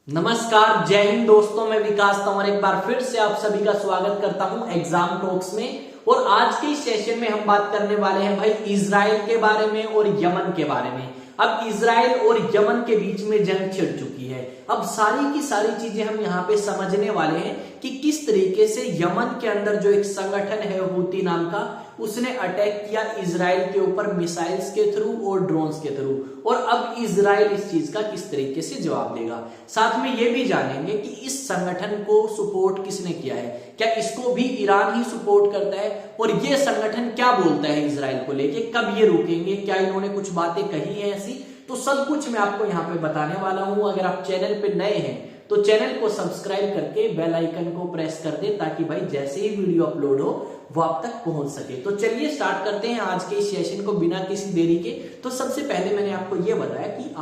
नमस्कार, जय हिंद दोस्तों। मैं विकास तंवर एक बार फिर से आप सभी का स्वागत करता हूं एग्जाम टॉक्स में। और आज के इस सेशन में हम बात करने वाले हैं भाई इजराइल के बारे में और यमन के बारे में। अब इजराइल और यमन के बीच में जंग छिड़ चुकी है। अब सारी की सारी चीजें हम यहाँ पे समझने वाले हैं कि किस तरीके से यमन के अंदर जो एक संगठन है हूती नाम का, उसने अटैक किया इजराइल के ऊपर मिसाइल्स के थ्रू और ड्रोन्स के थ्रू। और अब इजराइल इस चीज का किस तरीके से जवाब देगा। साथ में ये भी जानेंगे कि इस संगठन को सपोर्ट किसने किया है, क्या इसको भी ईरान ही सपोर्ट करता है, और ये संगठन क्या बोलता है इजराइल को लेके, कब ये रुकेंगे, क्या इन्होंने कुछ बातें कही है ऐसी, तो सब कुछ मैं आपको यहाँ पे बताने वाला हूं। अगर आप चैनल पे नए हैं तो चैनल को सब्सक्राइब करके बेल आइकन को प्रेस कर दे, ताकि भाई जैसे ही वीडियो अपलोड हो वो आप तक पहुंच सके। तो चलिए स्टार्ट करते हैं आज के इस सेशन को बिना किसी देरी के। तो सबसे पहले मैंने आपको ये बताया कि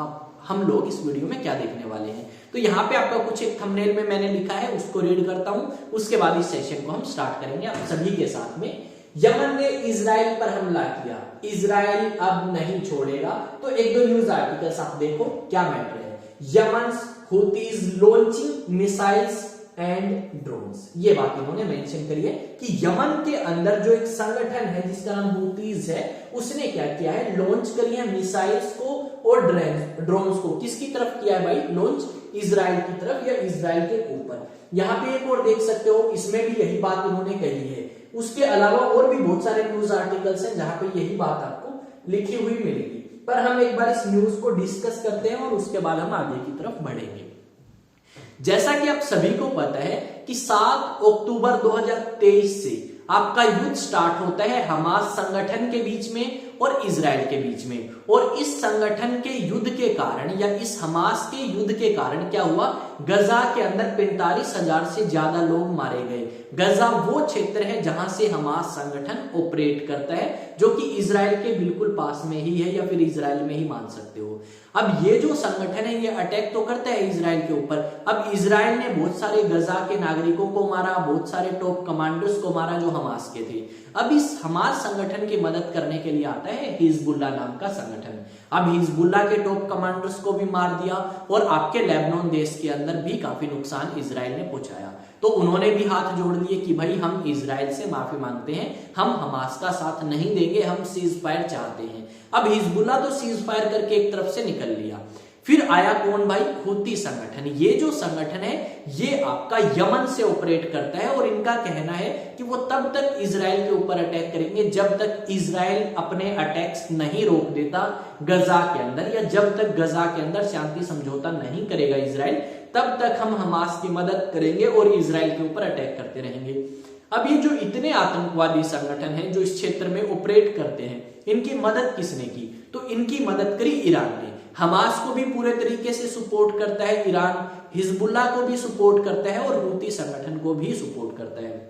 हम लोग इस वीडियो में क्या देखने वाले हैं। तो यहाँ पे आपका कुछ एक थंबनेल में मैंने लिखा है, उसको रीड करता हूं, उसके बाद इस सेशन को हम स्टार्ट करेंगे आप सभी के साथ में। यमन ने इजराइल पर हमला किया, इजराइल अब नहीं छोड़ेगा। तो एक दो न्यूज आर्टिकल्स आप देखो क्या मैटर है। Yemen हुतीज launching missiles and drones, ये बात इन्होंने मेंशन करी है कि यमन के अंदर जो एक संगठन है जिसका नाम हुतीज है, उसने क्या किया है, लॉन्च करी है मिसाइल्स को और ड्रोन्स को। किसकी तरफ किया है भाई लॉन्च? इजराइल की तरफ या इजराइल के ऊपर। यहाँ पे एक और देख सकते हो, इसमें भी यही बात इन्होंने कही है। उसके अलावा और भी बहुत सारे न्यूज आर्टिकल्स हैं जहां पे यही बात आपको लिखी हुई मिलेगी। पर हम एक बार इस न्यूज को डिस्कस करते हैं और उसके बाद हम आगे की तरफ बढ़ेंगे। जैसा कि आप सभी को पता है कि 7 अक्टूबर 2023 से आपका युद्ध स्टार्ट होता है हमास संगठन के बीच में और इजराइल के बीच में। और इस संगठन के युद्ध के कारण या इस हमास के युद्ध के कारण क्या हुआ, गजा के अंदर 45,000 से ज्यादा लोग मारे गए। गजा वो क्षेत्र है जहां से हमास संगठन ऑपरेट करता है, जो कि इजराइल के बिल्कुल पास में ही है या फिर इजराइल में ही मान सकते हो। अब ये जो संगठन है ये अटैक तो करता है इजराइल के ऊपर। अब इजराइल ने बहुत सारे गजा के नागरिकों को मारा, बहुत सारे टॉप कमांडर्स को मारा जो हमास के थे। अब इस हमास संगठन की मदद करने के लिए आता है हिजबुल्लाह नाम का संगठन। अब हिजबुल्लाह के टॉप कमांडर्स को भी मार दिया और आपके लेबनान देश के अंदर भी काफी नुकसान इजराइल ने पहुंचाया। तो उन्होंने भी हाथ जोड़ लिए कि भाई हम इजराइल से माफी मांगते हैं, हम हमास का साथ नहीं देंगे, हम सीज फायर चाहते हैं। अब हिजबुल्लाह तो सीज फायर करके एक तरफ से निकल लिया। फिर आया कौन भाई, हुती संगठन। ये जो संगठन है ये आपका यमन से ऑपरेट करता है और इनका कहना है कि वो तब तक इजराइल के ऊपर अटैक करेंगे जब तक इजराइल अपने अटैक्स नहीं रोक देता गजा के अंदर, या जब तक गजा के अंदर शांति समझौता नहीं करेगा इजराइल, तब तक हम हमास की मदद करेंगे और इजराइल के ऊपर अटैक करते रहेंगे। अब ये जो इतने आतंकवादी संगठन हैं जो इस क्षेत्र में ऑपरेट करते हैं, इनकी मदद किसने की? तो इनकी मदद करी ईरान ने। हमास को भी पूरे तरीके से सपोर्ट करता है ईरान, हिजबुल्लाह को भी सपोर्ट करता है और हुती संगठन को भी सपोर्ट करता है।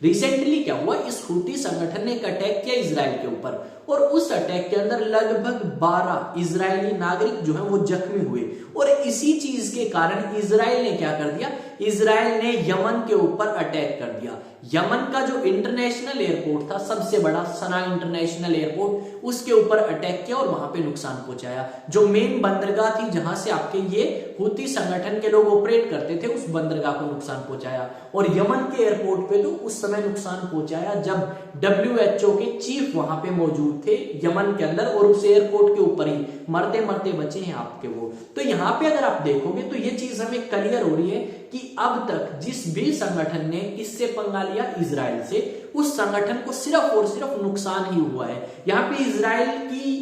रिसेंटली क्या हुआ, इस हुती संगठन ने एक अटैक किया इजराइल के ऊपर और उस अटैक के अंदर लगभग 12 इजरायली नागरिक जो हैं वो जख्मी हुए। और इसी चीज के कारण इजराइल ने क्या कर दिया, इजराइल ने यमन के ऊपर अटैक कर दिया। यमन का जो इंटरनेशनल एयरपोर्ट था, सबसे बड़ा सना इंटरनेशनल एयरपोर्ट, उसके ऊपर अटैक किया और वहां पे नुकसान पहुंचाया। जो मेन बंदरगाह थी जहां से आपके ये हुती संगठन के लोग ऑपरेट करते थे, उस बंदरगाह को नुकसान पहुंचाया। और यमन के एयरपोर्ट पे तो उस समय नुकसान पहुंचाया जब WHO के चीफ वहां पे मौजूद थे यमन के अंदर, और उस एयरपोर्ट के ऊपर ही मरते मरते बचे हैं आपके वो। तो यहाँ पे अगर आप देखोगे तो ये चीज हमें क्लियर हो रही है कि अब तक जिस भी संगठन ने इससे पंगा लिया इजराइल से, उस संगठन को सिर्फ और सिर्फ नुकसान ही हुआ है। यहाँ पे इजराइल की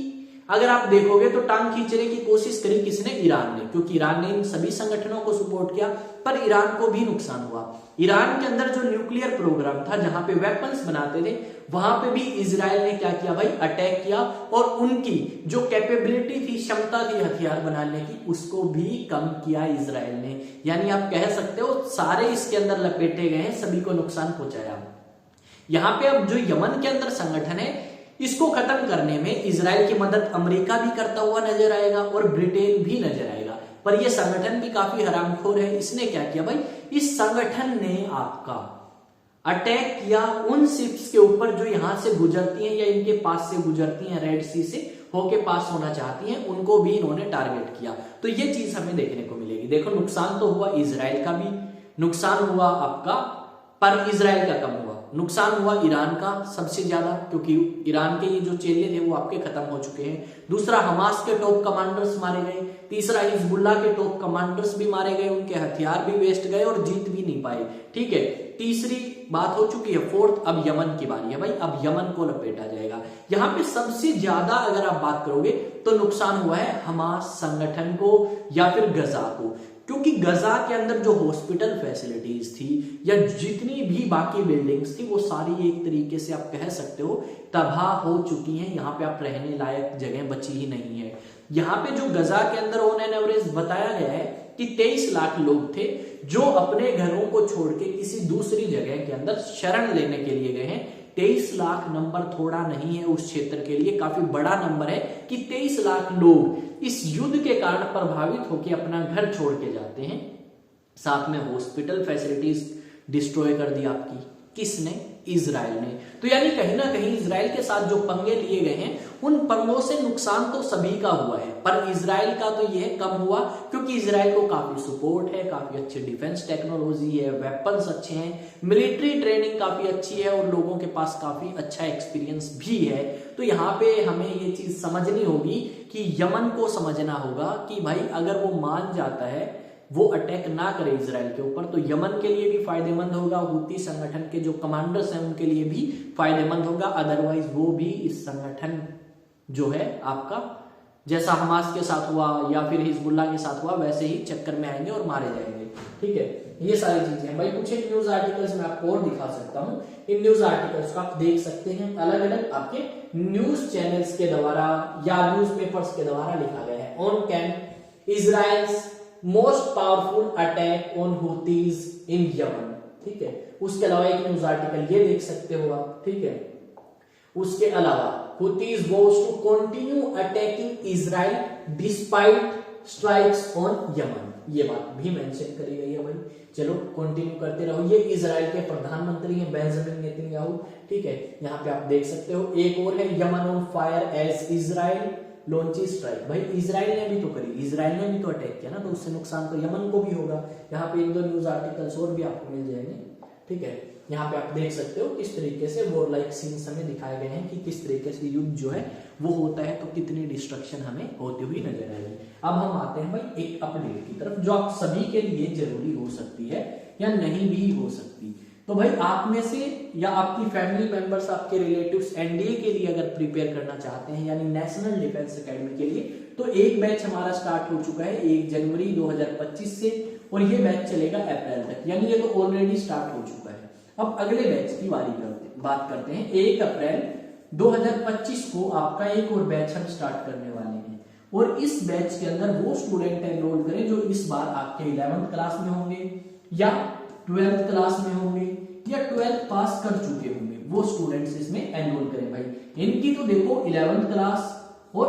अगर आप देखोगे तो टांग खींचने की कोशिश करी किसने, ईरान ने, क्योंकि ईरान ने इन सभी संगठनों को सपोर्ट किया, पर ईरान को भी नुकसान हुआ। ईरान के अंदर जो न्यूक्लियर प्रोग्राम था, जहां पे वेपन्स बनाते थे, वहां पे भी इजराइल ने क्या किया भाई, अटैक किया और उनकी जो कैपेबिलिटी थी, क्षमता थी हथियार बनाने की, उसको भी कम किया इजराइल ने। यानी आप कह सकते हो सारे इसके अंदर लपेटे गए हैं, सभी को नुकसान पहुंचाया। यहाँ पे अब जो यमन के अंदर संगठन है, इसको खत्म करने में इजराइल की मदद अमेरिका भी करता हुआ नजर आएगा और ब्रिटेन भी नजर आएगा। पर यह संगठन भी काफी हरामखोर है। इसने क्या किया भाई, इस संगठन ने आपका अटैक किया उन शिप्स के ऊपर जो यहां से गुजरती हैं या इनके पास से गुजरती हैं, रेड सी से होके पास होना चाहती हैं, उनको भी इन्होंने टारगेट किया। तो ये चीज हमें देखने को मिलेगी। देखो नुकसान तो हुआ, इजराइल का भी नुकसान हुआ आपका, पर इजराइल का कम हुआ। नुकसान हुआ ईरान का सबसे ज्यादा, क्योंकि ईरान के ये जो चेले थे वो आपके खत्म हो चुके हैं। दूसरा, हमास के टॉप कमांडर्स मारे गए। तीसरा, हिजबुल्लाह के टॉप कमांडर्स भी मारे गए, उनके हथियार भी वेस्ट गए और जीत भी नहीं पाए। ठीक है, तीसरी बात हो चुकी है। फोर्थ, अब यमन की बारी है भाई, अब यमन को लपेटा जाएगा। यहाँ पे सबसे ज्यादा अगर आप बात करोगे तो नुकसान हुआ है हमास संगठन को या फिर गजा को, क्योंकि गजा के अंदर जो हॉस्पिटल फैसिलिटीज थी या जितनी भी बाकी बिल्डिंग्स थी वो सारी एक तरीके से आप कह सकते हो तबाह हो चुकी हैं। यहाँ पे आप रहने लायक जगह बची ही नहीं है। यहाँ पे जो गजा के अंदर ऑन एन एवरेज बताया गया है कि 23 लाख लोग थे जो अपने घरों को छोड़ के किसी दूसरी जगह के अंदर शरण लेने के लिए गए हैं। 23 लाख नंबर थोड़ा नहीं है उस क्षेत्र के लिए, काफी बड़ा नंबर है कि 23 लाख लोग इस युद्ध के कारण प्रभावित होकर अपना घर छोड़ के जाते हैं। साथ में हॉस्पिटल फैसिलिटीज डिस्ट्रॉय कर दी आपकी, किसने? इजराइल ने। तो यानी कहीं ना कहीं इजराइल के साथ जो पंगे लिए गए हैं उन पंगों से नुकसान तो सभी का हुआ है, पर इजराइल का तो यह कम हुआ क्योंकि इजराइल को काफी सपोर्ट है, काफी अच्छी डिफेंस टेक्नोलॉजी है, वेपन्स अच्छे हैं, मिलिट्री ट्रेनिंग काफी अच्छी है और लोगों के पास काफी अच्छा एक्सपीरियंस भी है। तो यहाँ पे हमें ये चीज समझनी होगी कि यमन को समझना होगा कि भाई अगर वो मान जाता है वो अटैक ना करे इजराइल के ऊपर तो यमन के लिए भी फायदेमंद होगा, हुती संगठन के जो कमांडर्स हैं उनके लिए भी फायदेमंद होगा। अदरवाइज वो भी इस संगठन जो है आपका जैसा हमास के साथ हुआ या फिर हिजबुल्लाह के साथ हुआ वैसे ही चक्कर में आएंगे और मारे जाएंगे। ठीक है, ये सारी चीजें हैं भाई। कुछ एक न्यूज आर्टिकल्स मैं आपको और दिखा सकता हूँ, इन न्यूज आर्टिकल्स को आप देख सकते हैं, अलग अलग आपके न्यूज चैनल्स के द्वारा या न्यूज पेपर्स के द्वारा लिखा गया है। On can Israel's most powerful attack on हुतीज in Yemen. ठीक है, उसके अलावा एक न्यूज आर्टिकल ये देख सकते हो आप। ठीक है, उसके अलावा Houthis was to continue attacking Israel despite strikes on Yemen, ये बात भी मेंशन करी गई है भाई। चलो कंटिन्यू करते रहो। ये इजराइल के प्रधानमंत्री हैं बेंजामिन नेतन्याहू। ठीक है, यहाँ पे आप देख सकते हो। एक और है Yemen on fire as Israel launches strike. भाई इजराइल ने भी तो करी, इजराइल ने भी तो अटैक किया ना, तो उससे नुकसान तो यमन को भी होगा। यहाँ पे एक दो न्यूज आर्टिकल्स और भी आपको मिल जाएंगे। ठीक है, यहाँ पे आप देख सकते हो किस तरीके से वॉर लाइक सीन्स हमें दिखाए गए हैं कि किस तरीके से युद्ध जो है वो होता है तो कितनी डिस्ट्रक्शन हमें होती हुई नजर आएगी। अब हम आते हैं भाई एक अपडेट की तरफ जो आप सभी के लिए जरूरी हो सकती है या नहीं भी हो सकती। तो भाई आप में से या आपकी फैमिली मेंबर्स, आपके रिलेटिव्स एनडीए के लिए अगर प्रिपेयर करना चाहते हैं यानी नेशनल डिफेंस एकेडमी के लिए, तो एक बैच हमारा स्टार्ट हो चुका है 1 जनवरी 2025 से और ये बैच चलेगा अप्रैल तक, यानी ये तो ऑलरेडी स्टार्ट हो चुका है। अब अगले बैच की बात करते हैं। 1 अप्रैल 2025 को आपका एक और बैच हम स्टार्ट करने वाले हैं और इस बैच के अंदर वो स्टूडेंट एनरोल करें जो इस बार आपके 11th क्लास में होंगे या 12th क्लास में होंगे या 12th पास कर चुके होंगे, वो स्टूडेंट्स इसमें एनरोल करें भाई। इनकी तो देखो 11th क्लास और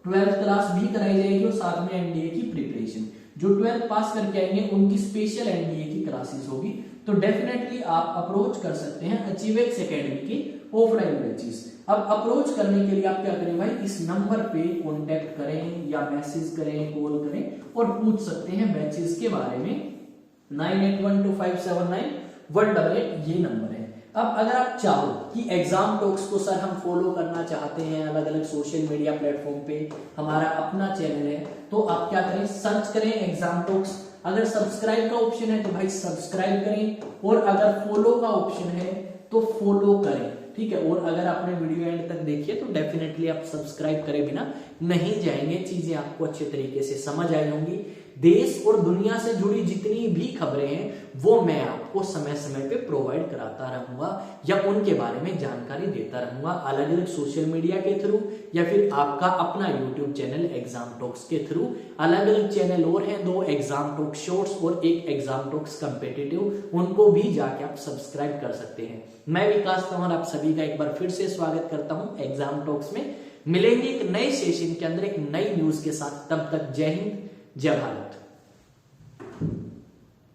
12th क्लास भी कराई जाएगी और साथ में एनडीए की प्रिपरेशन। जो 12th पास करके आएंगे उनकी स्पेशल एनडीए की क्लासेस होगी। तो डेफिनेटली आप अप्रोच कर सकते हैं अचीवेक्स एकेडमी की ऑफलाइन बैचेस। अब अप्रोच करने के लिए आप क्या करें भाई, इस नंबर पे कांटेक्ट करें या मैसेज करें, कॉल करें और पूछ सकते हैं बैचेस के बारे में। 9812579188 ये नंबर है। अब अगर आप चाहो कि एग्जाम टॉक्स को सर हम फॉलो करना चाहते हैं अलग अलग सोशल मीडिया प्लेटफॉर्म पे, हमारा अपना चैनल है, तो आप क्या करें, सर्च करें एग्जाम टॉक्स। अगर सब्सक्राइब का ऑप्शन है तो भाई सब्सक्राइब करें और अगर फॉलो का ऑप्शन है तो फॉलो करें। ठीक है, और अगर आपने वीडियो एंड तक देखी है तो डेफिनेटली आप सब्सक्राइब करे बिना नहीं जाएंगे, चीजें आपको अच्छे तरीके से समझ आई होंगी। देश और दुनिया से जुड़ी जितनी भी खबरें हैं वो मैं आपको समय समय पे प्रोवाइड कराता रहूंगा या उनके बारे में जानकारी देता रहूंगा, अलग अलग सोशल मीडिया के थ्रू या फिर आपका अपना यूट्यूब चैनल एग्जाम टॉक्स के थ्रू। अलग अलग चैनल और हैं, 2 एग्जाम टॉक्स शॉर्ट्स और 1 एग्जाम टॉक्स कम्पिटिटिव, उनको भी जाके आप सब्सक्राइब कर सकते हैं। मैं विकास तंवर आप सभी का एक बार फिर से स्वागत करता हूं एग्जाम टॉक्स में। मिलेंगे एक नए सेशन के अंदर एक नई न्यूज के साथ, तब तक जय हिंद जय भारत।